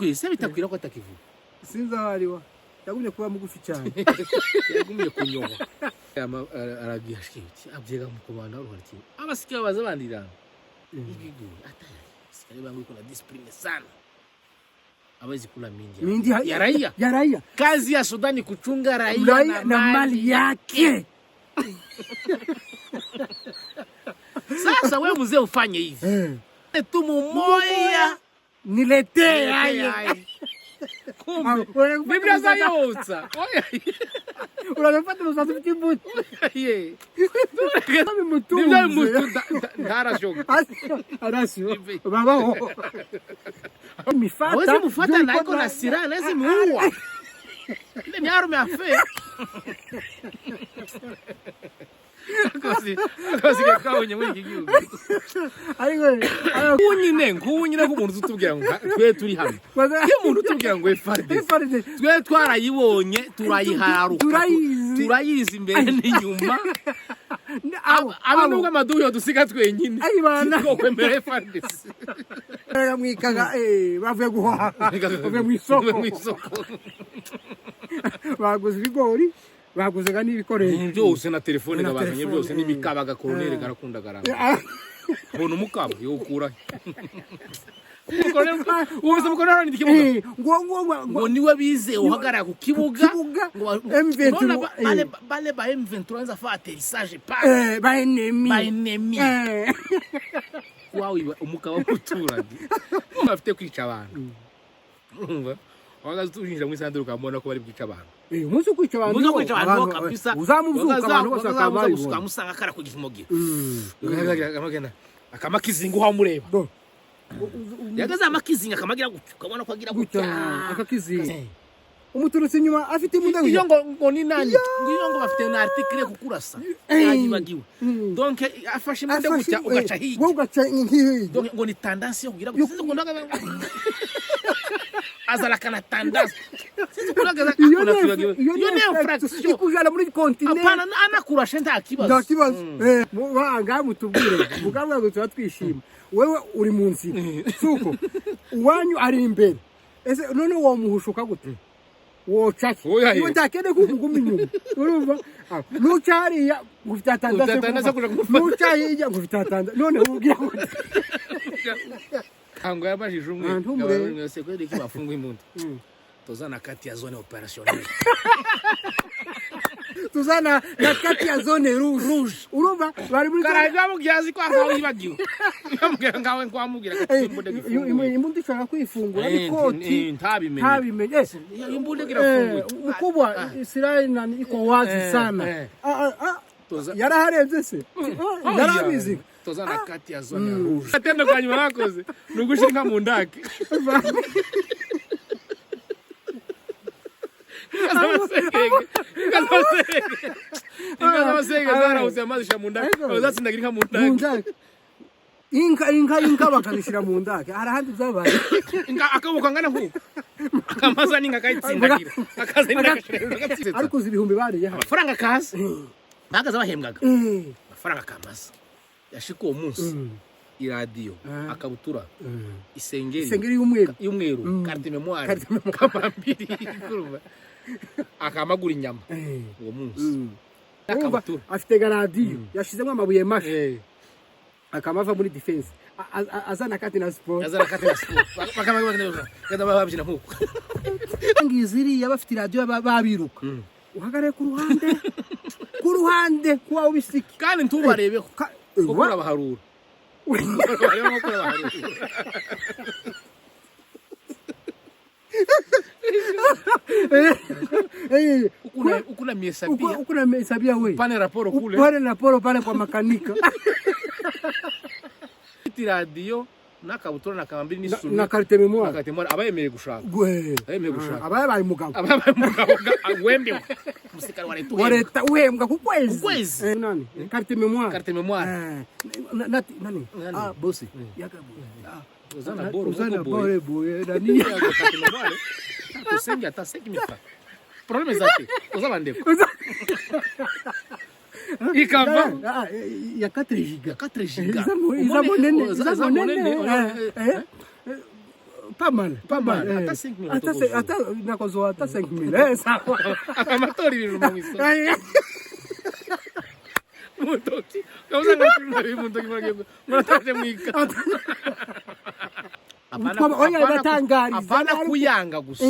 kwese bitakwira ko atakivuga sinzahariwa yagumye kuba mugufi cyane yagumye kunyoba aragiye ashikiti abyega mu komanda ruhariki abasikia baza bandira igigu ataya sikali bangu iko na discipline sana hawezi kula mingi ya raia kazi ya Sudani kuchunga raia na mali yake. Sasa wewe mzee ufanye hivi tu mmoja niletee haya Biblia za yote unanipata msafi kibuti ye kama mtu ndara shoga arasio baba mifata mfata na iko na silaha lazima muua ile ni arme afe Kasi kwa nyamwe gihugu ariko kunyine ko umuntu utubwira ngo twe turi hano iyo umuntu utubwira ngo FARDC twe twarayibonye turayiharuka turayizi imbere n'inyuma aba nubwo amaduyo dusiga twenyine ko kwemera FARDC mwikaga bavuye guhaha bavuye mu isoko baguze ibigori baguze gani ibikoresho byose na telefone gabazanye byose n'imikabaga koronere garakunda garanga bona umukaba yo ukura ubuze mukorera ni kibuga ngo niwe bize uhagarara ku kibuga M23 bale ba M23 anza fa atterrissage pas ba ennemi wawe umukaba w'uturage bafite kwica abantu urumva wagaze tujinja mu isanduru kamona ko bari bwica abantu umunsi kwica abantu kabisa uzamuvuka abantu bose akabaye ukamusanga kara ku gifimogi amagenda akamakizinga uhamureba yagaza amakizinga akamagira gutyo kabona ko agira gutyo akakizinga umuturutse inyuma afite imbunda iyo ngo ni nani ngo bafite na article kukurasa yagibagiwe donc afashe imbunda gutya ugaca hirya ugaca hirya donc ngo ni tendance yo kugira gutyo ngo ndaga azala kana tendance sisi kuraga iyo ne infraction ikujana muri continent apana anakurashe nta kibazo banga mutubwire mugabwa gutwa twishima wewe uri mu nzira suko uwanyu ari imbere ese none wo muhushuka gute wochaki iwe ndakene kumuguma inyuma urumva nuchariya ngufitatandaza nuchariya ngufitatandaza none ubwira gute kango yabajije umwe ngabone sekwede ki bafungwa imuntu tozana kati ya zone opérationnelle tuzana na kati ya zone rouge urumva bari muri karaga mugyazi kwa aho yibagiwe ngamubwira ngawe kwamubwira imbunde gifunguye imbunde ishaka kwifungura ikoti ntabimenye imbunde girafungura ukubwa Israel nani iko wazi sana yaraharebye se yarabizi tozana kati ya zone rouge atenda kwa nyuma yakoze nugushika mu ndake Ikazabasenge zara usemazisha mundake uzatsindagira mundake inka bakabishira mundake arahandi byabaye akabuka ngana nkuko akamaza ninga kayitsindagira akaza ninga ariko ibihumbi bariye amafaranga kaza bagaza bahembwaga amafaranga kamaza yashika uwo munsi iradio akabutura isengeri y'umweru carte mémoire kamambiri kurumva akamagura inyama uwo munsi akabutura afite radio yashizemo amabuye mashi akamava muri defense azana kati na sport bakamagura kada bababjina nkuko ngiziri yabafite radio babiruka uhagare ku ruhande kuwa ubisiki kandi ntubarebeho kuko abaharura ukuna miesabia we pane raporo kule pale kwa makanika iti radio nakabutura nakambiri n'isuri na carte mémoire abayemeye gushaka abaye bari mugabo wembe musikari wareta uhembwa ku kwezi nani carte mémoire nani bosi yagabo uzana boye nani carte mémoire usenga hata 5000 francs problème zake uzabandeko ikava ya 4 giga iza monene pas mal. Ata 5,000 ata nakozo ata 5,000 sawa amatora ibintu mu isoko mutoki kauza ngati mutoki murataje mwika apana kuyanga gusa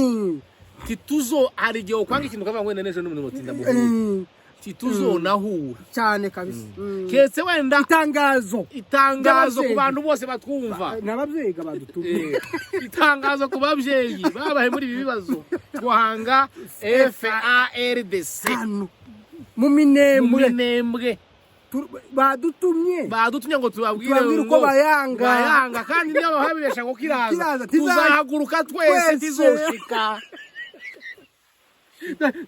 tituzo hari gihe kwanga ikintu kavuga ngo neneje n'umuntu mutinda mu tituzo nahura cyane kabisa ketse wenda itangazo ku bantu bose batwumva nabavyiga badutumye itangazo ku bavyeyi babahe muri ibi bibazo twahanga FARDC mu minembwe badutumye ngo tubabwire uko bayanga kandi niyo bahabesha ngo kiraza tuzahaguruka twese tizoshika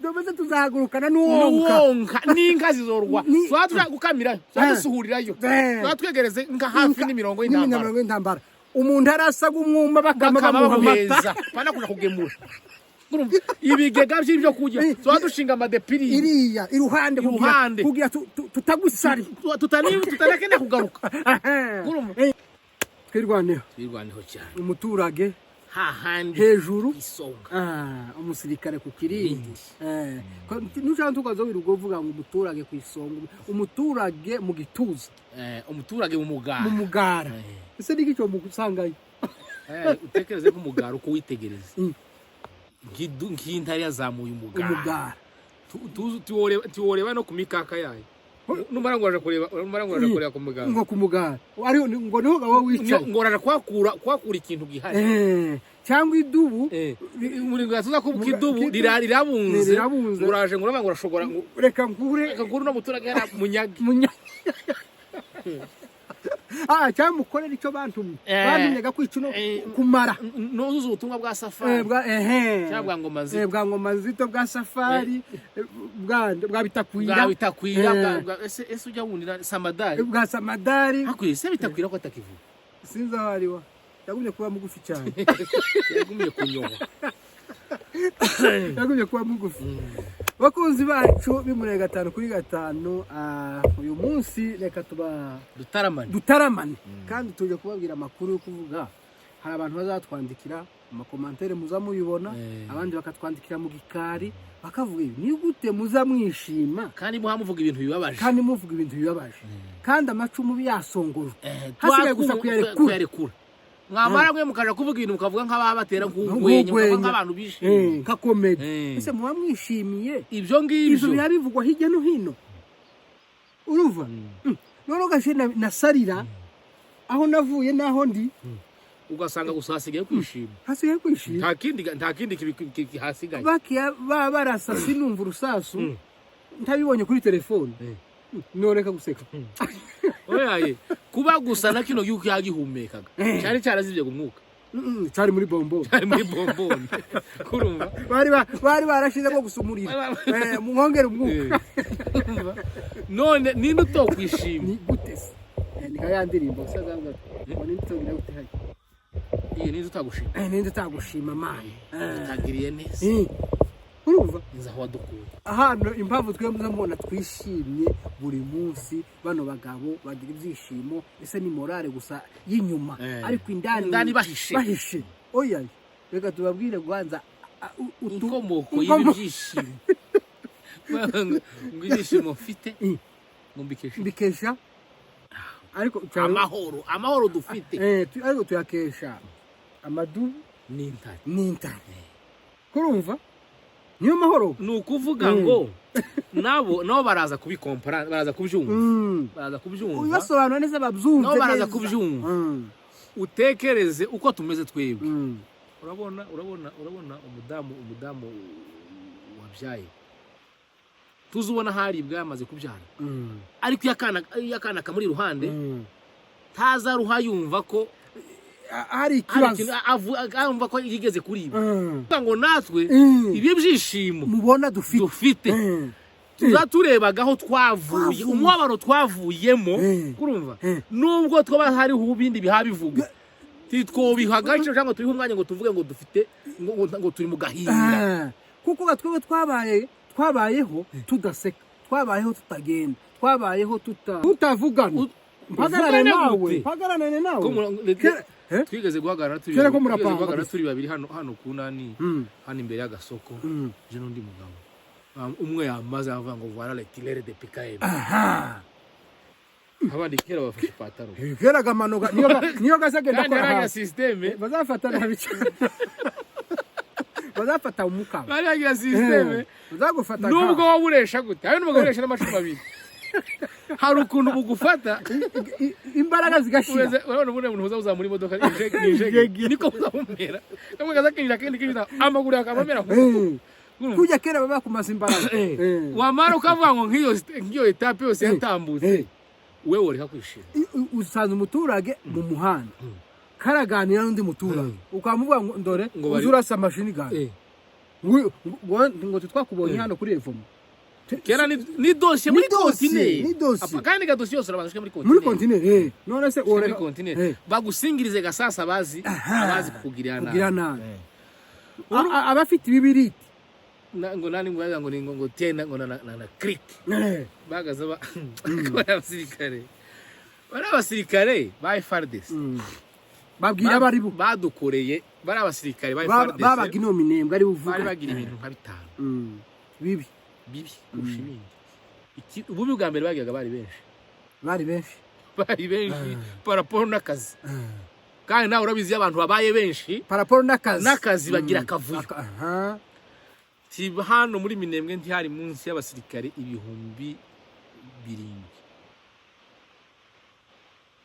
Domeze tuzahagurukana n'uwonka n'inka zizorwa twatuja gukamira twasuhurirayo twatwegereze nka hafi n'imirongo y'intambara umuntu arasaga umwumba bakama bamuhamata pana kuja kugemura ibigega by'ibyo kujya twadushinga amadepiri iriya iruhande kugira tutagusari tutanakenda kugaruka twirwaneho cyane umuturage hahandi hejuru isonga umusirikare ku kirindi nushaka tukazo wirugo vuga ngo umuturage ku isonga umuturage mu gituza umuturage mu mugara ese niki cyo mugusangayo utekereze ko umugara uko witegereza nk'intare yazamuye umugara tuworeba no ku mikaka yayo numara ngo kureba ku mugara ngo ku mugara ari ngo niho gabo wicaye ngo raja kwakura ikintu gihari cyangwa idubu muri ngatuza ko idubu rirabunze uraje ngo urabanga urashobora reka nkure no muturage yara munyage cyangwa mukorera icyo bantumye gakwica no kumara nuzuza ubutumwa bwa safari cyangwa bwa ngoma nzito bwa safari bwa bitakwira ese ujya wunira samadari bwa samadari hakwiye se bitakwira ko atakivuga sinzi aho ari wa yagumye kuba mugufi cyane yagumye kunyoba yagumye kuba mugufi bakunzi bacu bimure 5 kuri 5 uyu munsi reka dutaramane kandi tuje kubabwira amakuru yo kuvuga hari abantu bazatwandikira amakomantere muzamubibona abandi bakatwandikira mu gikari bakavuga ni gute muzamwishima kandi muhamuvuga ibintu bibabaje kandi amacumu yasongoro hasigaye gusa kuyarekura mwamara mwe mukaja kuvuga ibintu mukavuga nk'ababatera nk'ugwenye nk'abantu bishimye nka comedy ese muba mwishimiye ibyo ngibyo birabivugwa hirya no hino urumva none gashe nasarira aho navuye naho ndi ugasanga gusa hasigaye kwishima nta kindi hasigaye bakiya barasa sinumva urusasu ntabibonye kuri telefone noreka guseka oyaye kuba gusa na kino yuko yagihumekaga cyari cyarazivye gumwuka cyari muri bombo kurumva bari barashize ko gusumurira mwongera umwuka none ninde utokwishima ni gute ni kaya ndirimbo saganga wani ntogira gute hayi ninde utagushima ninde utagushima mani utagiriye neza urumva nzaho wadukuye ahantu impamvu twe muzamubona twishimye buri munsi bano bagabo bagira ibyishimo ese ni morale gusa y'inyuma ariko indani bahishe oya reka tubabwire gwanza ukomoko y'ibyishimo ngwishimo mfite mbikesha ariko amahoro dufite ariko tuyakesha amadu n'intare kurumva niyo mahoro nukuvuga ngo nabo baraza kubikompara baraza kubyumva uyasobanura neza babyumve nabo baraza kubyumva utekereze uko tumeze twebwe urabona umudamu wabyaye tuzubona haribwa yamaze kubyara ariko yakana kamuri ruhande taza ruhayumva ko hari ikibazo avuga ko yigeze kuriba ngo natwe ibyo byishimo mubona dufite turebagaho twavuye umwabaro twavuyemo kurumva nubwo twaba hari ubindi bihabivuga titwobihagarije cyangwa turiho umwanya ngo tuvuge ngo dufite ngo turi mu gahinda kuko batwewe twabayeho tudaseka twabayeho tutagenda twabayeho tutavugana mpagarane nawe twigeze guhagarara turi kera ko murapanga turi babiri hano kunani hano imbere y'agasoko je n'undi mugabo umwe yamaze avuga ngo voilà le tireur de PKM abandi kera bafashe pataro kera gamanoga niyo gazagenda ko ha systeme bazafata nabi bazafata umukaba baragira systeme bazagufata nubwo waburesha gute ayo nubwo waburesha n'amashuma abiri hari ukuntu bugufata imbaraga zigashira urabona umuntu uza muri modoka injege niko uzamumera kamwe gazakinira kandi kinira amaguru yakamamera kujya kera baba kumaza imbaraga wamara ukavuga ngo ngiyo etape yose yatambutse wewe ureka kwishira usanze umuturage mu muhanda karaganira n'undi muturage ukamuvuga ngo ndore uzurasa mashini gani ngo twakubonye hano kuri Evomo kera ni dossier muri continent kandi ga dossier yose arabanzwe muri continent none se muri continent bagusingirize gasasa abazi kukugirana abafite ibibiriti ngo nani ngo tenda ngo na click bagaza abasirikare ba FARDC babwira bari badukoreye bari abasirikare ba FARDC babaga ino minembwe ari buvuga bari bagira ibintu nka bitanu bibi kurusha ibindi ububi bwa mbere bagiyaga bari benshi paraporo n'akazi kandi nawe urabizi abantu babaye benshi paraporo n'akazi bagira akavuyo hano muri minembwe ntihari munsi y'abasirikare 7,000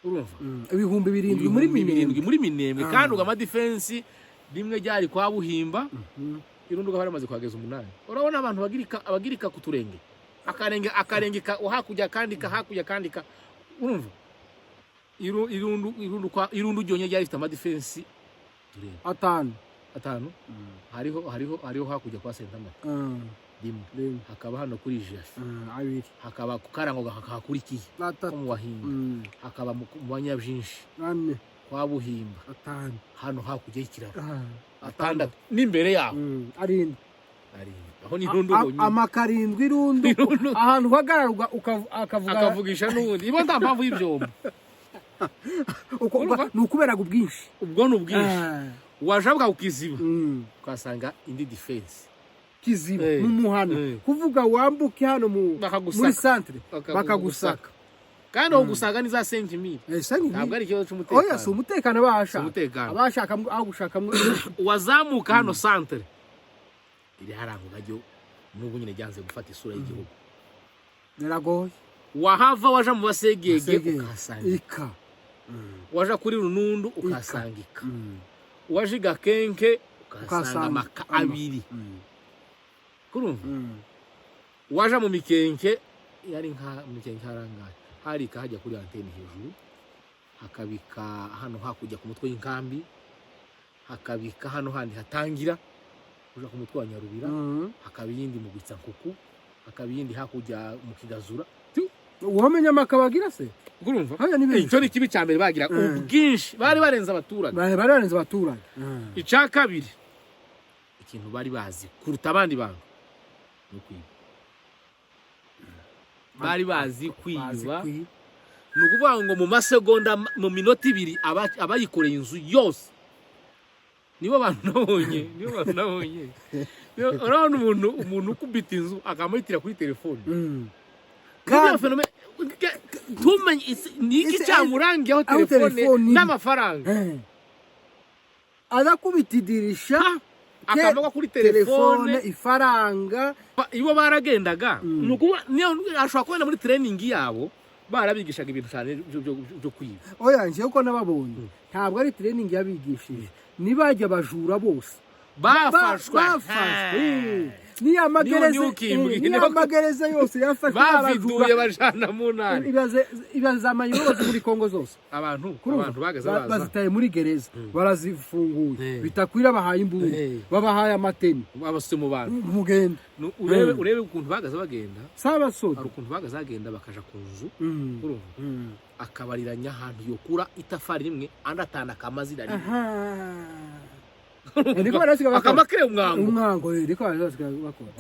urumva 7,000 muri minembwe kandi ugama defense rimwe ryari kwa Buhimba irundi ugahora amaze kwageza 8 urabona abantu abagirika kuturenge akarenge hakujya kandika urumva irundu ryonye ryari ifite ama defense turenge 5 hariho hakujya kwa Sentamata rimwe hakaba hano kuri Jafi hakaba kukarango hakakurikiye mu Wahinda hakaba mu Banyabyinshi kwa Buhimba hano hakujya ikiraro 6 n'imbere yaho arindi aho ni irundu bonye amakarindwi irundu ahantu hagararwa akavugisha n'ubundi ibo nta mpamvu y'ibyombo nukuberaga ubwinshi ubwo n'ubwinshi wajabuka ukiziba ukasanga indi defense kiziba mu muhano kuvuga wambuke hano muri centre bakagusaka kandi aho gusaga ni za 5,000 ntabwo ari ikibazo cy'umutekano oya si umutekano abashaka aho gushaka wazamuka hano centre iri harango gajyo n'ubu nyine ryanze gufata isura y'igihugu naragoye wahava waja mu basegege ukasanga waja kuri Runundu ukasangika waje Gakenke ukasanga maka 2 kurumva waja mu Mikenke yari nka Mikenke harangaye hari kahajya kuri antene hejuru hakabika hano hakujya ku mutwe y'inkambi hakabika hano handi hatangira uja ku mutwe wa Nyarubira hakabiyindi mu Bitsankuku hakabiyindi hakujya mu Kigazura wamenya makabagira se urumva icyo ni kibi cyambere bagira ubwinshi bari barenza abaturage icya kabiri ikintu bari bazi kuruta abandi bantu no kwiba bari bazi kwiba nukuvuga ngo mu masegonda mu minota 2 abayikoreye inzu yose nibo bantu nabonye urabona umuntu ukubita inzu akamuhitira kuri telefone kandi fenomene tumenye niki cyamurangiyeho telefone n'amafaranga azakubitidirisha akamoga kuri telefone ifaranga ibo baragendaga nukuba niyo ashobora kubona muri training yabo barabigishaga ibintu cyane byo kwiba oya nje uko nababonye ntabwo ari training yabigishije nibajya bajura bose bafashwe niya magereza yose yafashwe baviduye bajana mu ntara ibaza amayobora muri Kongo zose abantu bagaza bazitaye muri gereza barazifunguye bitakwira bahaye imbungu babahaye amateni abase mu bantu mugenda urebe ukuntu bagaza bagenda saba soda ari ukuntu bagaza bagenda bakaja ku nzu akabariranya ahantu yokura itafari rimwe andatana kamazira rimwe akamakire umwango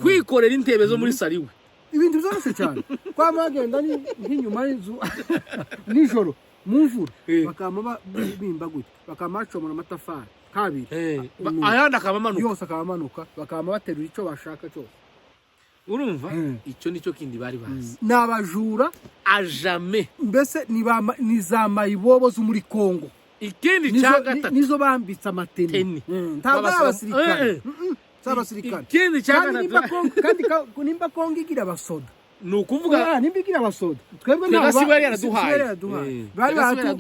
kwikorera intebe zo muri sariwe ibintu byose cyane kwa magenda ni nk'inyuma y'inzu nijoro mumvura bakama bimba gute bakama bacomora amatafari kabiri ayandi akabamanuka yose akabamanuka bakama baterura ico bashaka cyo urumva icyo nicyo kindi bari bazi nabajura ajame mbese ni za mayibobo zo muri Kongo ikindi cya gatatu nizo bambitse amateni ntabwo abasirikare sabasirikare ikindi cya gatatu kandi nimba Kongo igira abasoda nukuvuga nimba igira abasoda twebwe ntabwo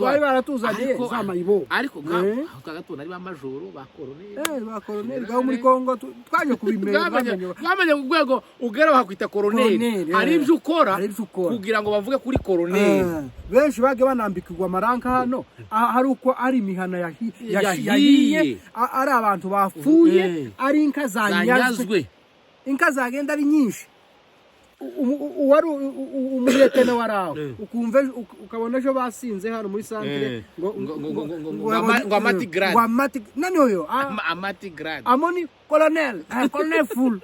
bari baratuzanye za mayibobo ariko gato nari ba majoro ba colonel gaho muri Kongo twaje kubimenya bamenye kugwego ugera bakwita colonel ari ibyo ukora kugira ngo bavuge kuri colonel benshi bage banambikirwa amaranka hano hari uko ari imihana yahiye ari abantu bapfuye ari inka zanyazwe inka zagenda ari nyinshi uwari umuyetene waraho ukumva ukabona ejo basinze hano muri centre ngo amati grade nani oyo amati grade amoni colonel full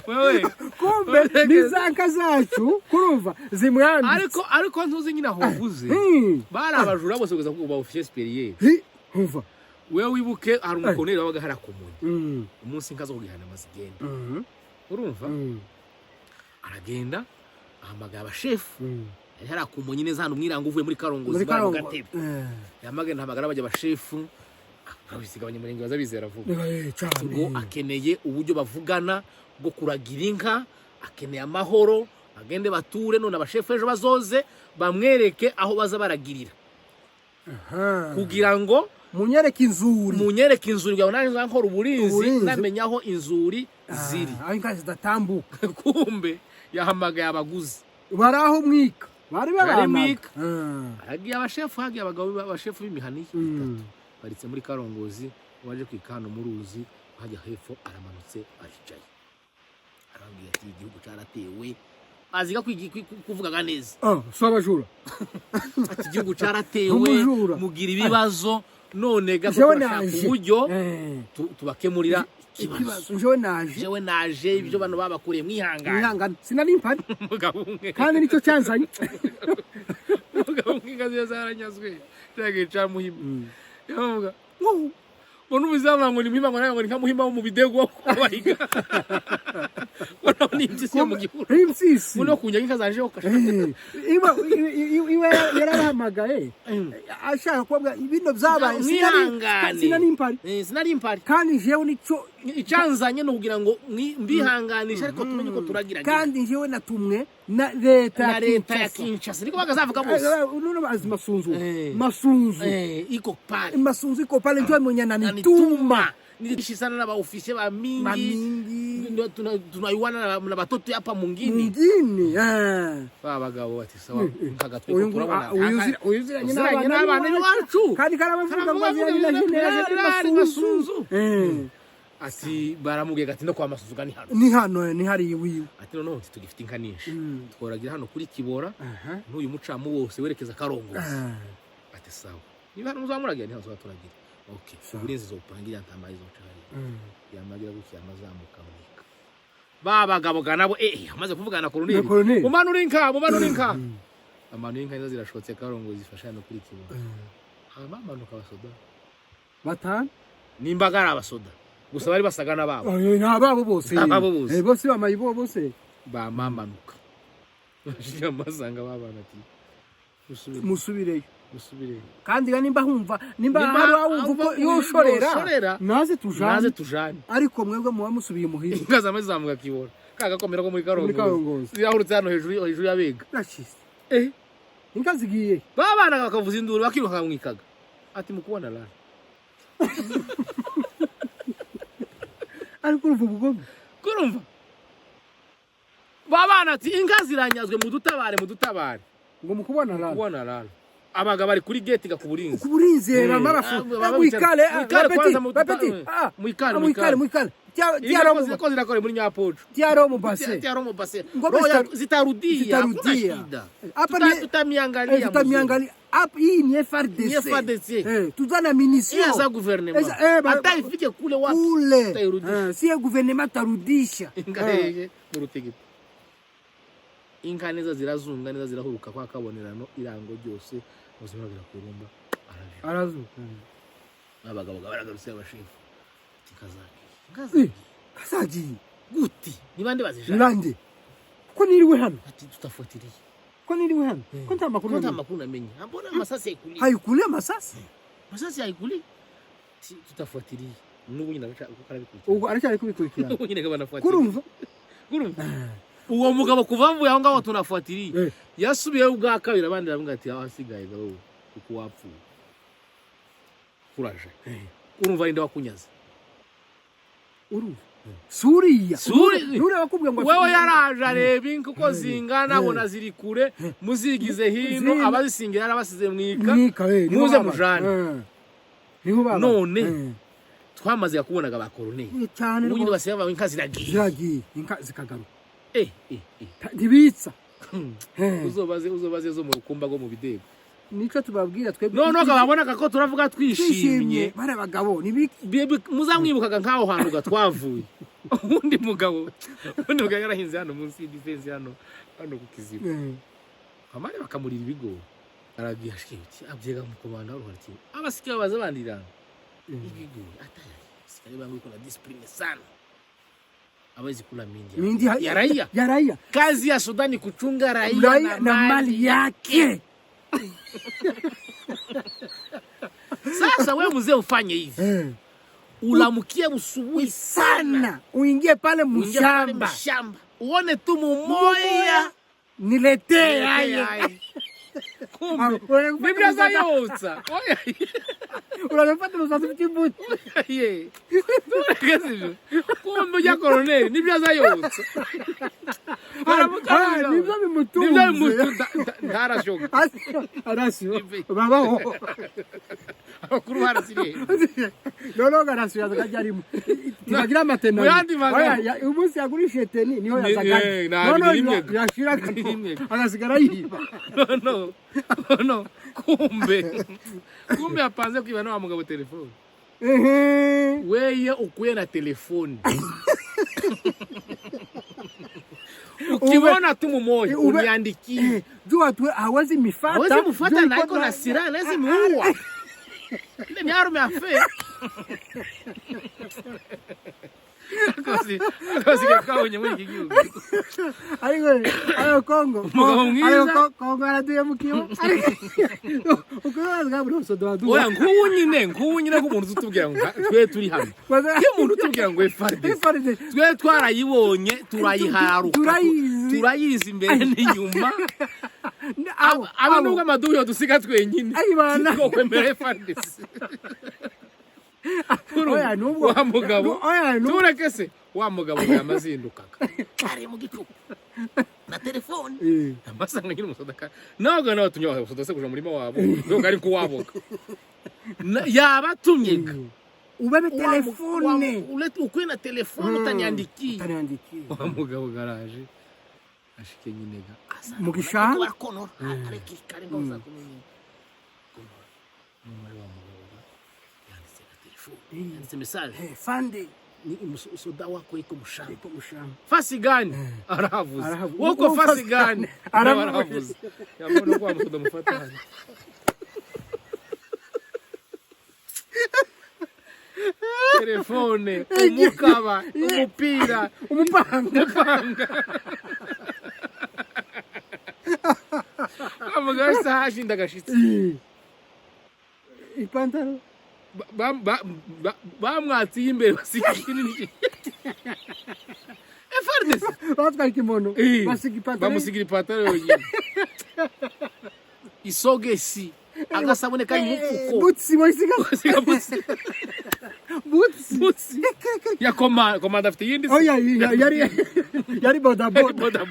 wewe kumbe nizanka zacu kurumva zimwanditse ariko ntuzi nyina hovuze bari abajura bose kuza kuba officier supérieur umva wewe wibuke hari umukoneri wabaga harakomoye umunsi inka zo kugihana mazigenda urumva aragenda ahamagara abashefu yari harakumonye neza hano umwirango uvuye muri Karongozi bari gatebe yamagana ahamagara bajya abashefu babisiga abanyamurenge bazabizera vuba ngo akeneye uburyo bavugana bwo kuragira inka akeneye amahoro agende bature none abashefu ejo bazoze bamwereke aho baza baragirira kugira ngo munyereke inzuri gaho naje nkora uburinzi namenya aho inzuri ziri inka zidatambuka kumbe yahamagaye abaguzi baraho mwika bari mwika agiye abashefu hagiye abagabo abashefu b'imihani baritse muri Karongozi waje kwikano mu ruzi hajya hepfo aramanutse aricaye arambwiye ati igihugu cyaratewe aziga kuvuga neza sabajura ati igihugu cyaratewe mugira ibibazo none gashaka uburyo tubakemurira ikibazo jewe naje ibyo bano babakuriye mwihangana sinari impari kandi nicyo cyanzanye mugabo ngingazi zaranyazwe cyage cha muhima yavuga Bono bizaba ngo ni muhima ngo nayo nka muhima mu bidego bahiga. Bono ni impyisi yo mu gihuru. Impyisi. Bono kunja inka zaje okasha. Iwe yarahamagaye. Ashaka kwabwa ibino byabaye sinari impari. Sinari impari. Kandi jewe nico icyanzanye no kugira ngo mbihanganisha ariko tumenye ko turagira. Kandi jewe natumwe na leta ya Kinshasa. Niko bagazavuga bose. Uno bazi masunzu. Masunzu. Iko pale. Masunzu iko pale ndio mwenyana nituma. Nilishishana na baofisia ba mingi. Tunaiwana na batoto hapa mungini. Bagabo bati sawa kagatwe ko turabona. Uyuziranye n'abana bacu. Kandi karabavuga ngo baziranye masunzu. Ati baramubwiye ati no kwa Masunzu gani hano. Ni hano ni hari wiwe. Ati none tugifite inka nyinshi. Tworagira hano kuri Kibora. N'uyu mucamu wose werekeza Karongozi. Ati sawa. Niba hano muzamuragira ni hano turagira. Okay. Uburinzi zo pangira ntamba izo cyari. Yamagira gukya amazamuka mwika. Bagabo ganabo amaze kuvugana koloneli. Mumanura inka. Amanu inka nizo zirashotse Karongozi zifasha no kuri Kibora. Amanuka abasoda. Batanu nimbagara abasoda. Gusa bari basagana babo. Nababo bose. Bose bamayibo bose. Bamamanuka. Bashika mazanga babana ati. Musubireyo. Kandi nimba humva nimba wumva ko yoshorera naze tujane. Ariko mwebwe muba musubiye muhira. Ingaza amazamuka Kibora. Kagakomera ko muri Karongozi. Zirahurutse hano hejuru yabega. Nashise. Ingazi giye. Babana bakavuza induru bakiruka mwikaga. Ati mukubona la. Ariko uvuga kurumva babana ati inka ziranyazwe mu dutabare ngo mukubona rana abaga bari kuri gate ga kuburinzi bamarafu mwikale bapeti mwikale ko zirakore muri nyapocho tiaro mu base zitarudia hapa tutamiangalia hapa hii ni FARDC tuzana munition za gouvernement hata ifike kule wapi kule si gouvernement tarudisha murutege inka neza zirazunga neza zirahuruka kwa kabonerano irango ryose ubuzima bwirakurumba arazuka abagabo baragarutse abashifu kazagiye guti nibande bazije nande ko niriwe hano ati tutafuatiriye ko niriwe hano ko nta makuru namenye ambona amasasi yakuli hayikuli amasasi yakuli tutafuatiriye nubu nyina ukarabikurikira uko aracyari kubikurikira nubu nyina banafuatiriye kurumva uwo mugabo kuvamvuye aho ngaho tunafuatiriye yasubiye ubwa kabiri abandi bamwe ati abasigaye gaho uko wapfuye kuraje urumva rinde wakunyaza urumva Suriya nure bakubwiye ngo wewe yaraje areba inka uko zingana abona ziri kure muzigize hino abazisingira yarabasize mwika muze mujane none twamaze kubonaga ba colonel cyane ubundi basiye aba inka ziragiye inka zikagaruka ntibitsa uzobaze zo mu rukumba go mu bidego nico tubabwira twebwe no gababonaga ko turavuga twishimye bare bagabo muzamwibukaga nkaho hantu gatwavuye undi mugabo yarahinze hano munsi y'idefense hano ku kiziba amare bakamurira ibigo aragiye ashikiti abyega mu komanda ruhariki abasikiye baza bandira ibigo atayari sikari bangu iko na discipline sana hawezi kula mindi ya raia kazi ya Sudani kuchunga raia na mali yake. Sasa wewe mzee ufanye hivi. Ulamukie usubuhi sana. Uingie pale mshamba. Uone tu mumoya. Niletee haya. Biblia za yotsa. Unapata msafi kibuti. Ye. Kumbe ya colonel Biblia za yotsa. Nibyo bimutunze. Ndara shoga. Arasyo. Baba. Akuru harasire. Lolo garasyo yakajarimu. Tibagira matena. Oya, umunsi yagurishe teni niho yazagaye. No, yashira kanimwe. Agasigara yiba. No. Kumbe apanze kwiba no mugabo telefone. Weye ukuye na telefone. Ukiona tu mumoja uniandikie. Jua tu hawezi mifata na iko na sira lazima muua. Ile ni arme afe. Kasi kakao nyamwe kigihugu. Ayo Kongo. Kongo araduye mukio. Uko ngabro so do. Oya ngunyine ko umuntu utubwira ngo twe turi hano. Ke umuntu utubwira ngo FARDC. Twe twarayibonye turayiharuka. Turayizi imbere n'inyuma. Aba nubwo amaduyo dusiga twenyine. Ayibana ko kwemera FARDC. Oya nubwo wa mugabo tureke se wa mugabo yamazindukaga kare mu gicuku na telefone amasanga nyine umusodaka naga nabatumye abasodase kuja murima wabo ndoga ari kuwaboka yabatumye ubebe telefone ulete ukwe na telefone utanyandiki wa mugabo garaje ashike nyine ga mugisha wakonora areki kare ngoza kumenya Yanditse message. Fande ni umusoda wako iko mushamba. Fasi gani? Aravuze. Woko fasi gani? Aravuze. Yabona ko amusoda mufatana. Telefone, umukaba, umupira, umupanga. Amugasa hashinda gashitsi. Ipantaro bamwatiye imbere basigirije FARDC batwara kimono bamusigira ipataro yonyine isogesi agasabone kari mufuko butsi ya komanda afite yindi oya yari bodaboda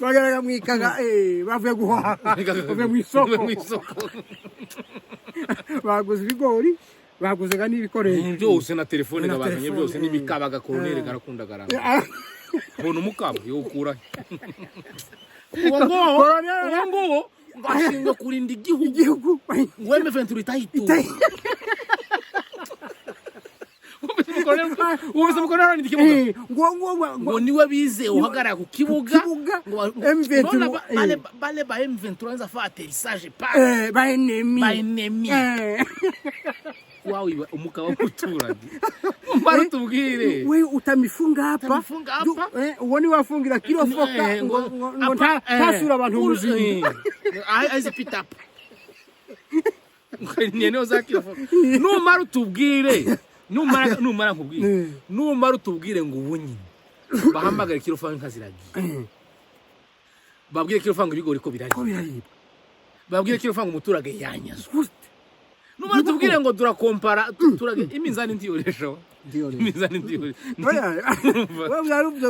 bagaraga mwikaga bavuye guhaha bavuye mu isoko baguze ibigori baguze ga n'ibikoresho byose na telefone gabazanye byose n'ibikabaga colonel garakunda garanga bona umukabo yokura ngo ngashinga kurinda igihugu weme venture itayitu ubuze umukorera ni ikibuga ngo ngo niwe bize uhagarara ku kibuga M23 bale ba M23 za fa atterrissage pa ba ennemi wawe umukaba muturage mbara tubwire we utamifunga hapa uone wafungira kilo foka ngo tasura abantu muzindi aize pitap nene ozakira foka numara utubwire numara nkubwire numara utubwire ngo ubunyine bahamagara kilo foka nkaziragiye babwire kilo foka ibigori ko biraribwa babwire kilo foka umuturage yanyazwe numara tubwire ngo durakompara turage iminzani ndiyoresho iminzani ndiyoresho warubye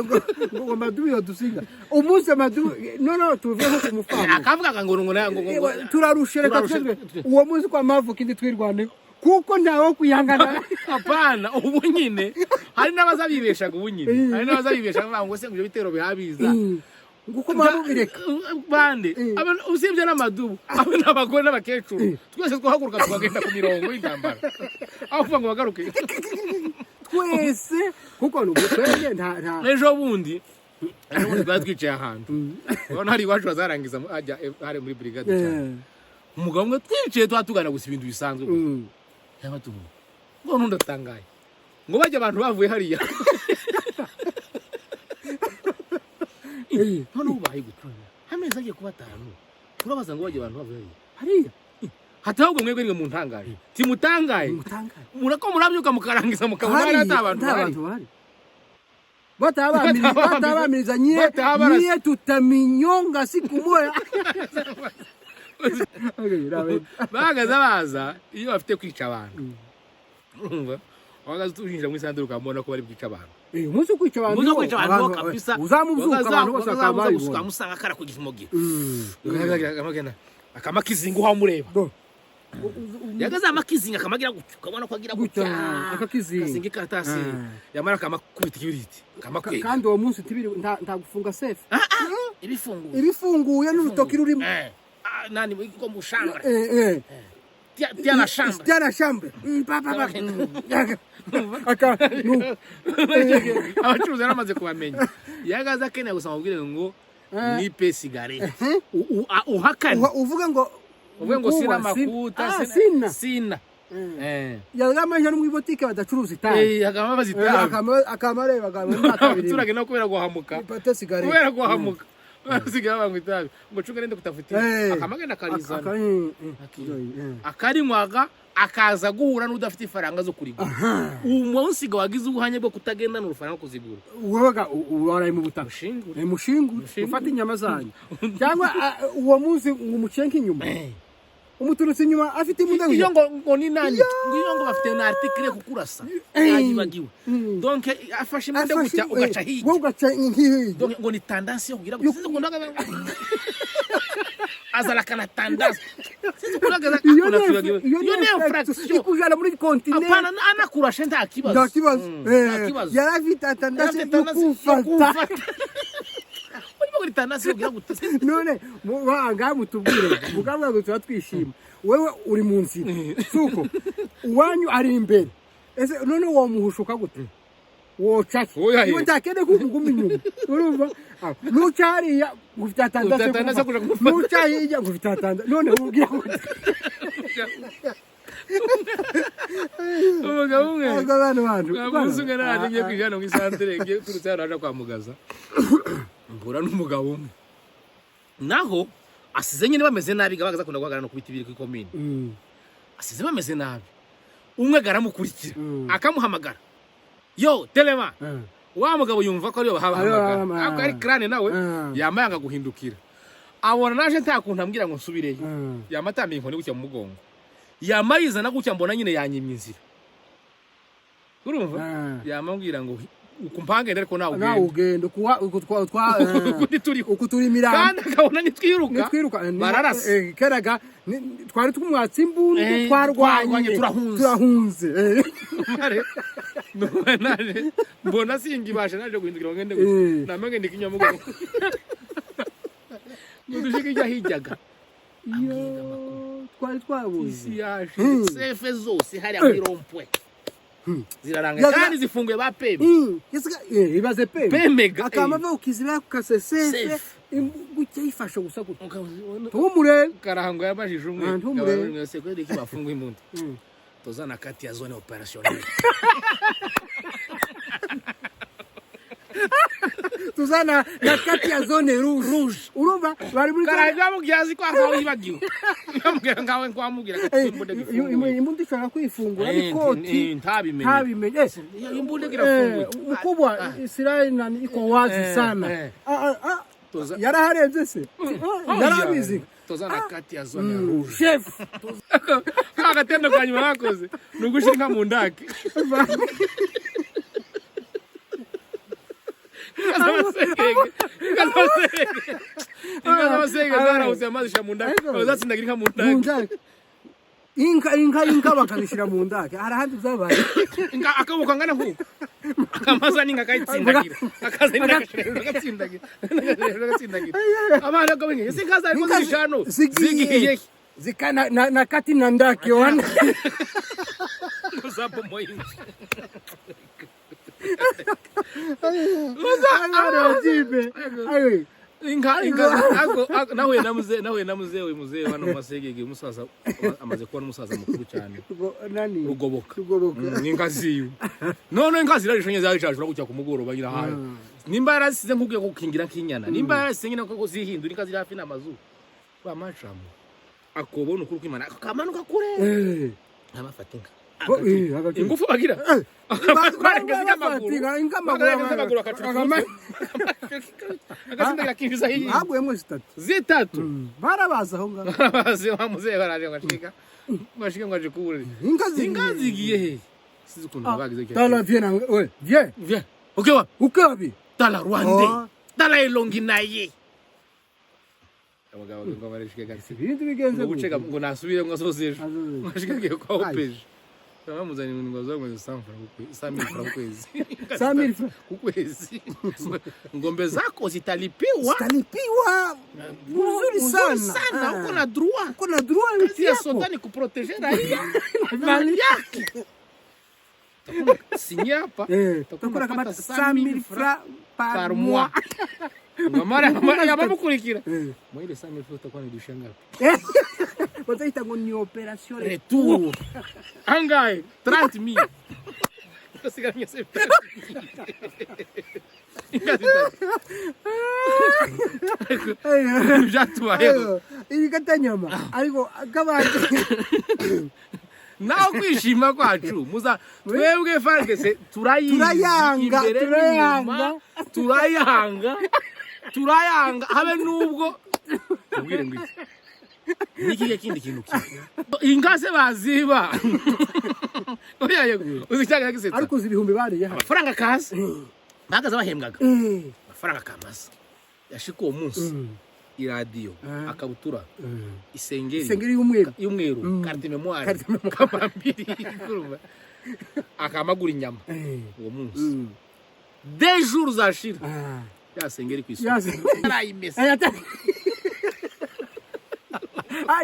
ngo maduyo dusinga umunsi maduyo no tuvuye ko kumufanga akavuga ngo turarushereka twebwe uwo munsi kwa mavuka indi twirwane kuko ntawo kuyangana apana ubu nyine hari n'abazabibeshaga ubu nyine hari n'abazabibeshaga ngo se ngo bitero bihabiza nguko marubireka bande usibye n'amadubu abo n'abagore n'abakecuru twese twahaguruka twagenda ku mirongo y'intambara aho kuva ngo bagaruke twese kuko n'ubutwenge nta ejo bundi batwicaye ahantu ubona hari iwacu bazarangiza ajya hari muri brigade cyane umugabo umwe twicaye twatugana gusa ibintu bisanzwe cyangwa tuvuga ngo nundatangaye ngo bajye abantu bavuye hariya none ubaye gutura hameze agiye kuba atanu turabaza ngo bajye abantu bavuye hariya hatahubwo mwebwe ni muntangaye timutangaye murako murabyuka mukarangiza mukabona abantu bari batabamiriza nyie tutaminyonga siku moya bahagaze baza iyo bafite kwica abantu wagaze tujinja mu isanduku amona ko bari bwica abantu umunsi kwica abantu kabisa uzamuvuka abantu bose akamari umusanga kara ku gifimogira amagena akamakizinga uha mureba yagaze amakizinga akamagira gutyo ukabona ko agira gutya akakizinga karatasi yamara akamakubita ikibiriti akamakwe kandi uwo munsi tibiri ntagufunga safe ibifunguye n'urutoki rurimo nani ko mushanga tiana chambre papa abacuruzi yaramaze kubamenya yagaze akeneye gusa mubwire ngo ni pe cigarette uhakane uvuga ngo sina makuta sina yagamanje no mu botike badacuruza itabi akama bazitabi akamareba turage no kubera guhamuka kubera guhamuka basigaye banywa itabi ngo cunga nende kutafutira akamagenda karizana akarimwaga akaza guhura n'udafite ifaranga zo kurigura umunsi wagize ubuhanye bwo kutagenda n'urufaranga kuzigura woga waraye mu butaka mushingura ufata inyama zanyu cyangwa uwo munsi umucenke inyuma umuturutse inyuma afite imbunda iyo ngo ni nani iyo ngo bafite na article kukurasa yagibagiwe donc afashe imbunda gutya ugaca hirya wowe ugaca nk'iyi donc ngo ni tendance yo kugira gusize ngo ndaga azala kana tendance sizo kulaga akuna tuyagiwe iyo ni infraction ikujana muri continent apana anakurashe nta kibazo yarafite tendance yo kufata none wanga mutubwire mugabwa ngo twishima wewe uri mu nzira suko uwanyu ari imbere ese none wo muhushuka gute wocake iyo ntakende kuguma inyuma urumva nucariya gufite atandase nucariya gufite atandase none ubwira umugabo umwe abantu amusunga naraje kwijana mu isantere ngiye turutse hano kwa mugaza mbura n'umugabo umwe naho asize nyine bameze nabi gabagaza kunda guhagarara no kubita ibiri ku komine asize bameze nabi umwe garamukurikira akamuhamagara yo telema wa mugabo yumva ko ari bahamagara akari crane nawe yamayanga guhindukira abona naje ntakuntu ambwira ngo nsubireyo yamatambiye inkoni gutya mu mugongo yamayiza na gutya mbona nyine yanyimye inzira urumva yamambwira ngo ukumpange ndiko nawe ugenda ukuturi miramba kandi akabona nitwiruka bararase keraga twari twumwatsi imbundu twarwanye turahunze mare naje mbona singibasha naje guhindukira ngende namenge ndikinyamugo mudushike ijya hijyaga twari twabuze isi yaje sefe zose hari kuri rompwe ziraranga kandi zifunguye ba peme ibaze peme akamava ukiziba kasese buke yifashe gusa gute tumure karango yabajije umwe tumure se kweli ki bafunguye imuntu tozana kati ya zone opérationnelle tuzana na kati ya zone rouge urumva bari muri karaga mu gihazi kwa ngaho yibagiwe yamubwira ngawe ngo amubwira ati imbunda ishaka kwifungura ikoti ntabimenye imbunda kirafunguye ukubwa Israel nani iko wazi sana yaraharebye se yarabizi tozana kati ya zone rouge chef agatendo kanyuma bakoze nugushika mu ndake inka bakabishira mu ndake arahandi byabaye akabuka ngana nkuko akamaza ninga kayitsindagira akazana agatsindagira abana gabenye ese kaza ariko zishano zigiye zikana na kati na ndake wana usapo moyinzi jibe ayo inka nawe namuze we muze hano masegege umusaza amaze kuba umusaza mukuru cyane nani rugoboka ninka ziyo none inka zirarishanye zarishaje no kujya kumugoroba gira hayo nimba yarasize nkugiye gukingira kinyana nimba yarasize nyina ko zihindura inka ziri hafi n'amazu bamacamo akobona ukuri kwimana akamanuka kure abafata inka ingufu bagira barengeza ingamaguru agasindagira kibiza hiyi agwemo zitatu barabaza aho ngaho barabaze bamuze baraje ngashika ngaje kubure inka zigiye he sizi kuntu bagize cyo tala viena we viens ukabi tala rwande tala elongi naye abagabo ngo barishike gasi ibindi bigenze guceka ngo nasubire ngo asozeje ngashike kwa opeje Muzani ngo zagwe Samir kwezi. Samir kwezi. Ngombe zako zitalipiwa vizuri sana. Uko na droit ya sultani kuproteger raia mali yake. Signé hapa takuna kama 100,000 francs par mois. Mama ya bamukurikira. Mwile 100,000 francs takwa ni dushanga. Bataita ngo ni opération retour. Angai 30,000. Sigaramye se. Jatwaye. Ibi katanyama ariko akabanje naho kwishima kwacu muza twebwe fargese turayanga habe nubwo ubwire ngo nikiye kindi kintu ingase baziba oyaye uzicyanga gisetse ariko uzibihumbi bari ya amafaranga kazi bagaza bahembwaga amafaranga kamasa yashika uwo munsi iradiyo akabutura isengeri y'umweru carte memoire kamambiri kurumva akamagura inyama uwo munsi 2 jours zashira yasengeri kwisoko arayimesa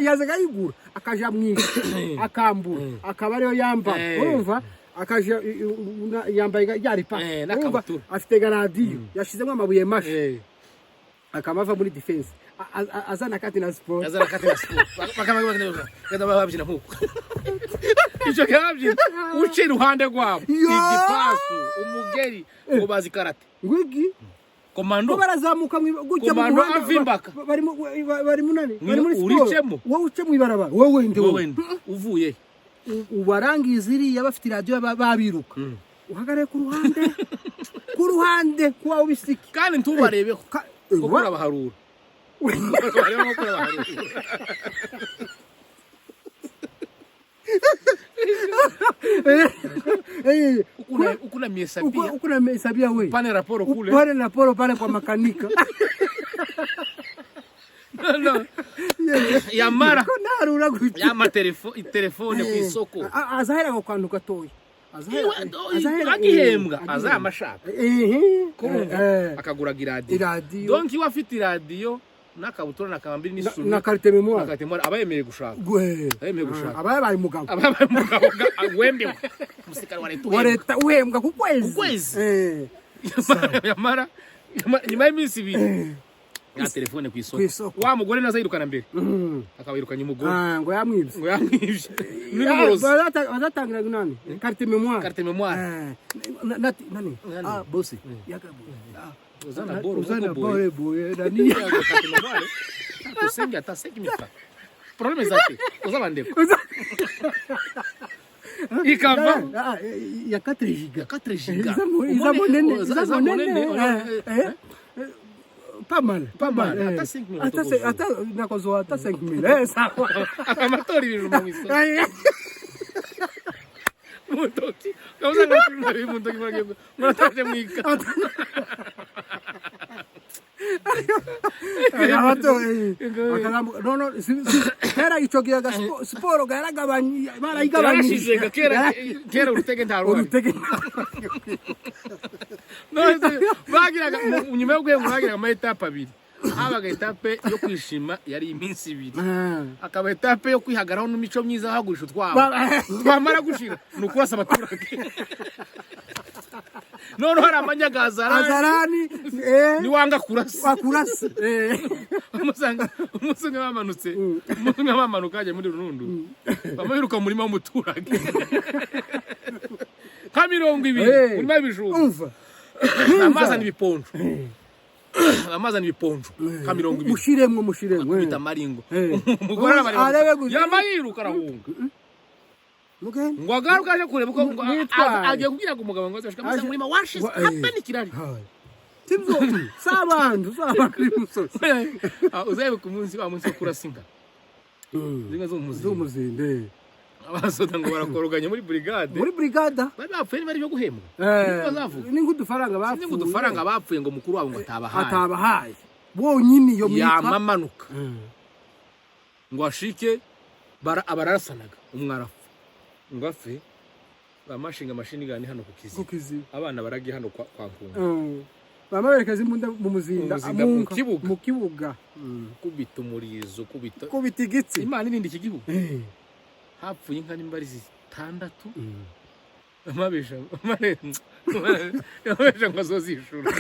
yaza kayigura akaja mwinshi akambura akaba ariyo yamba urumva akaja yambaye yari pa urumva afite garadiyo yashizemo amabuye mashi akamava muri defense azana kati na sport bakamagura kada bababjina nkuko ico kabjina uci ruhande rwabo igipasu umugeri ngo bazi karate ngwigi komando barazamuka gutya mu avimbaka bari munani bari muri sport uricemo wowe uce mu ibarabara wowe uvuye ubarangiza iri yabafite radio babiruka uhagare ku ruhande kwa ubisiki kandi ntubarebeho ko kurabaharura ukuna miesabia we pane raporo kule pale kwa makanika no ya mara konarura guti ya telefone ku isoko azahera ngo kwantu gatoya azahera agihembwa azamashaka akagura radio donc iyo afite radio n'akabutura n'akambiri n'isumi na carte mémoire nakate memoire abayemeye gushaka abaye bari mugabo wembewe umusirikare wa leta uhembwa ku kwezi yamara nyuma y'iminsi ibiri ya telefone ku isoko wa mugore naza yirukana mbere akabirukanye umugore ngo yamwibye n'umurozi bazatangira nani carte mémoire nani bosi yagabo uzana bore boye nani carte mémoire usenga hata 5000 francs problème zake uzabandeko ikava ya 4 giga iza monene pas mal hata 5000 hata nakozo hata 5000 sawa amatori bijuma mwiso mutoki kauza ngati mutoki mwataje mwika no era ichokiyaga siporo garagabanye barayigabanye kera urutege ntaro no bagiraga nyuma yo guhemura bagiraga ama etape abiri habaga etape yo kwishima yari iminsi ibiri akaba etape yo kwihagaraho n'imico myiza hagurisha twamara gushira nukurasa abaturage none hari amanyagazarani ni wanga kurasa umusanga bamanutse umusanga bamanuka aje muri runundu bamayiruka muri w'umuturage ka 200 muri mabijumba amazana ibiponjo ka 200 mushiremwe bita maringo umugore arabari yamayiruka arahunga ngo agaruka aje kureba uko agiye kugira ngo umugabo ngo azashika musa muri washize hapeni kirari tibyo sabantu musozi uzaye ku munsi wa munsi kurasinga zinga zo muzinde abasoda ngo barakoroganye muri brigade bari bapfuye bari byo guhembwa ni ngudufaranga bapfuye ngo mukuru wabo ngo atabahaye bonyine yo yamamanuka ngo ashike abararasanaga umwarafu ngo afe bamashinga mashini gani hano ku kizi abana baragiye hano kwa nkunga bamaberekeza imbunda mu muzinda mu kibuga kubita umurizo kubita igitsi imana irindi iki gihugu hapfuye inka n'imbari 6 amabesha ngo azozishura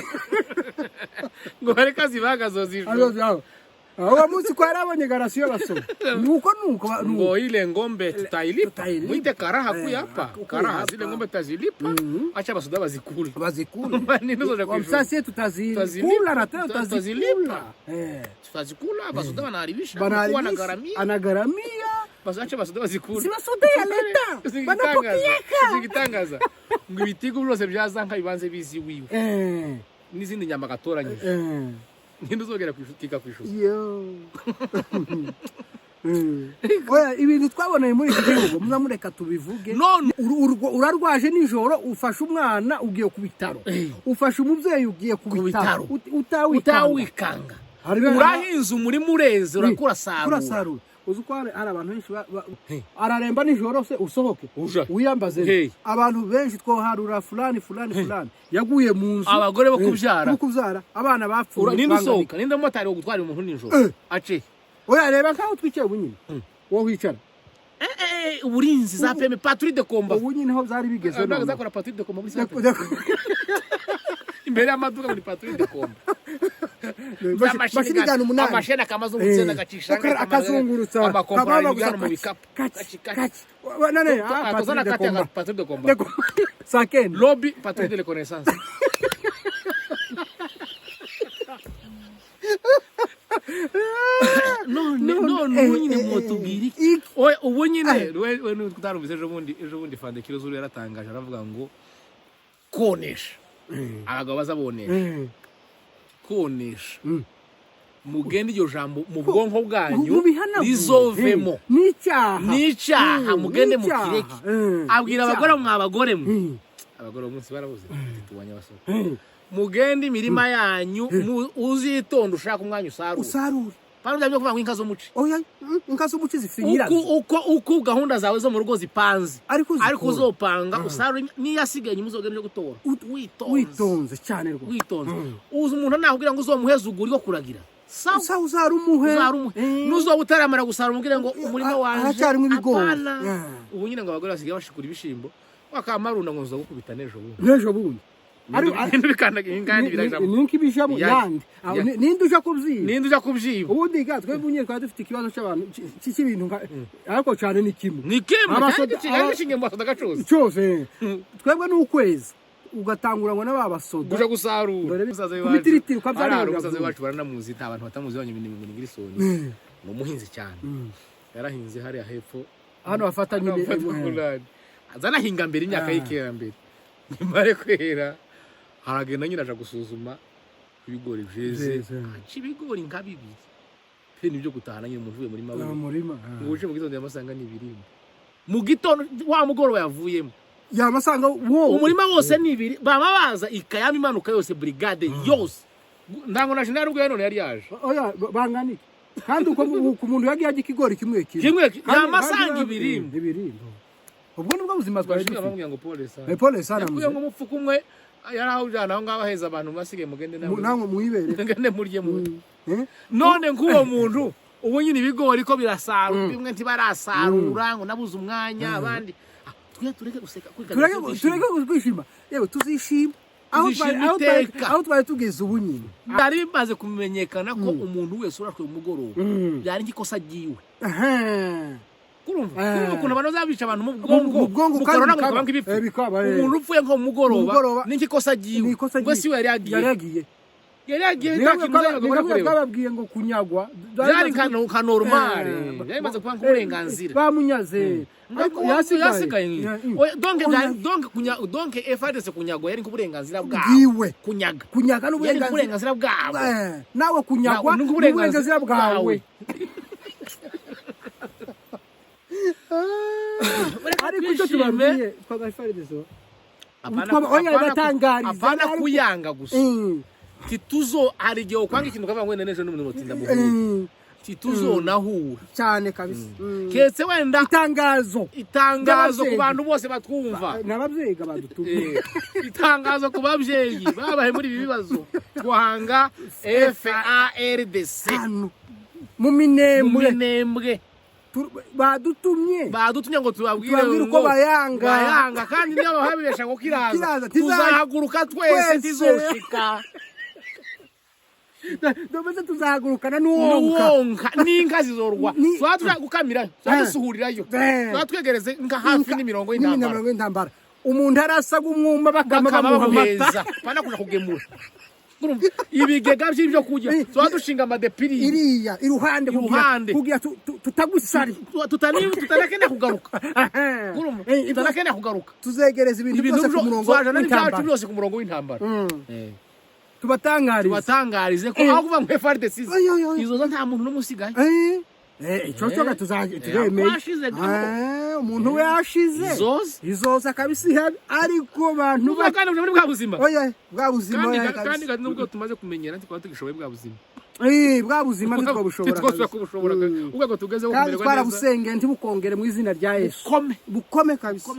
ngo bareka zibaga azozishura aho munsi kwa arabonye garasiyo basoma nuko ngo ile ngombe tutailipa mwite karaha kuyapa karaha zile ngombe tazilipa acha basuda bazikula nini zoja kwa sasa tutazikula na tena tutazilipa tutazikula basuda wanaharibisha anagaramia basi acha basuda bazikula si basuda ya leta banapokieka zigitangaza ngo ibitigo byose byazanka bibanze bizi wiwe n'izindi nyama gatoranye Ngindo zogera kika kwishuza. Oya ibintu twaboneye muri iki gihugu muzamureka tubivuge. Urarwaje nijoro ufasha umwana ugiye ku bitaro. Ufasha umuvyeyi ugiye ku bitaro. Utawikanga. Urahinze muri mureze urakura sarura. Uzuko hari abantu benshi araremba nijoro se usohoke uyambaze abantu benshi twoharura fulani yaguye mu nzu abagore bo kubyara abana bapfuye ninde usohoka ninde motari wo gutwara umuntu nijoro ace oya reba nkaho twicaye ubunyine wo wicara uburinzi za PM patrouille de combat ubunyine ho byari bigeze no zakora patrouille de combat muri imbere y'amaduka muri patrouille de combat mashini umunani amashene kamazo gutsenza gacishanga akazungurutsa amakompa y'ugana mu bikapu nane patrouille de combat saken lobby patrouille de reconnaissance no nyine motubiri oye ubu nyine we nutarumvise ejo bundi Fande Kirozuru yaratangaje aravuga ngo konesha abagabo bazabonesha konesha mugende iryo jambo mu bwonko bwanyu rizovemo n'icyaha mugende mu kireki abwira abagore mwabagore mwe abagore umunsi barabuze tubanya basoko mugende imirima yanyu uzitonda ushaka umwanya usarura Pano ndabyo kuvuga ngo inka zo muci. Oya, inka zo muci zifinyira. Uko gahunda zawe zo mu rugo zipanze. Ariko uzopanga usarura niyasigaye muzogenda gutora. Witonze cyane rwo. Witonze. Uzi umuntu nakubwira ngo uzomuheza uguri go kuragira. sawa uzarumuhe nuzo utaramara gusarura umubwire ngo umurima wanje aracyarimo ibigori ubu nyine ngo abagore basigaye bashikura ibishimbo wakamarunda ngo nzo gukubita nejo bundi ibintu bikandaga ingani birajamo ninki bijamo yandi ninde uja kubyiba ubundi gatwe bunye kwa dufite ikibazo cy'abantu cy'ibintu ariko cyane ni kimwe kandi kiganishinge mu basoda gacuza cyose twebwe n'ukwezi ugatangura ngo n'ababasoda guja gusarura kubitiritiri kwa byari umusaza wacu baranamuzi nta abantu batamuzi banye ibintu ngo ngirisoni ni umuhinzi cyane yarahinze hari hepfo hano bafatanye azana hinga mbere imyaka y'ikera mbere nyimare kwera haragenda nyine aja gusuzuma ibigori byeze aci ibigori nka bibiri pe nibyo gutahana nyine umuntu uvuye muri mawe nguje mu gitondo yamasanga ni ibirimo mu gitondo wa mugoroba yavuyemo yamasanga umurima wose ni ibiri babaza ikayama imanuka yose brigade yose ndango na general ubwo none yari yaje oya banganike kandi uko umuntu yagiye ikigori kimwe yamasanga ibirimo ubwo nibwo buzima twari bamubwira ngo Paul sana ngo umufuka umwe yarahujana aho ngaba heza abantu basige mugende namwe muibere ngende murye mu none nguwo muntu ubu nyine ibigori ko birasarura bimwe ntibarasarura ngo nabuze umwanya abandi tureke guseka tureke kwishima yewe tuzishima aho twari tugeze ubu nyine bari bimaze kumenyekana ko umuntu wese urashwe mu mugoroba byari ngikosa giwe kurumva ukuntu abantu bazabica abantu mu bwongo mukorona ngo kabanga ibifu umuntu upfuye nko mu mugoroba n'ikikosa giwe ngo si we yari yagiye bababwiye ngo kunyagwa byari nka normal byari bimaze kuba nk'uburenganzira bamunyaze yasigaye donc FARDC kunyagwa yari nk'uburenganzira bwawe kunyaga n'uburenganzira bwawe nawe kunyagwa n'uburenganzira bwawe ariko icyo tubabwiye twagafaridezo apana kuyanga gusa tituzo hari igihe ukwanga ikintu ukavuga ngo nejo n'umuntu mutinda muhura tituzo nahura cyane kabisa ketse wenda itangazo ku bantu bose batwumva nababyiga badutumye itangazo ku babyeyi babahe muri ibi bibazo twahanga FARDC mu minembwe badutumye ngo tubabwire uko bayanga kandi niyo bahabesha ngo kiraza tuzahaguruka twese tizoshika Domeze tuzahagurukana n'uwonka n'inka zizorwa twatuja gukamira twasuhurirayo twatwegereze nka hafi n'imirongo y'intambara umuntu arasaga umwumba bakama bamuhamata pana kuja kugemura ibigega by'ibyo kurya twadushinga amadepiri iriya iruhande kugira tutagusari tutanakenda kugaruka tutanakenda kugaruka tuzegereza ibintu byose ku murongo w'intambara byose ku murongo w'intambara tubatangarize ko aho kuva mu FARDC izo nta muntu n'umusigaye icyo cyo tuzemeye umuntu we yashize izoza kabisa ariko abantu bakana muri bwa buzima bwa buzima kandi nubwo tumaze kumenyera ntitwa tugishoboye bwa buzima bwa buzima ntitwabushobora ubwo tugezeho kumererwa neza twara busenge ntibukongere mu izina rya Yesu bukome kabisa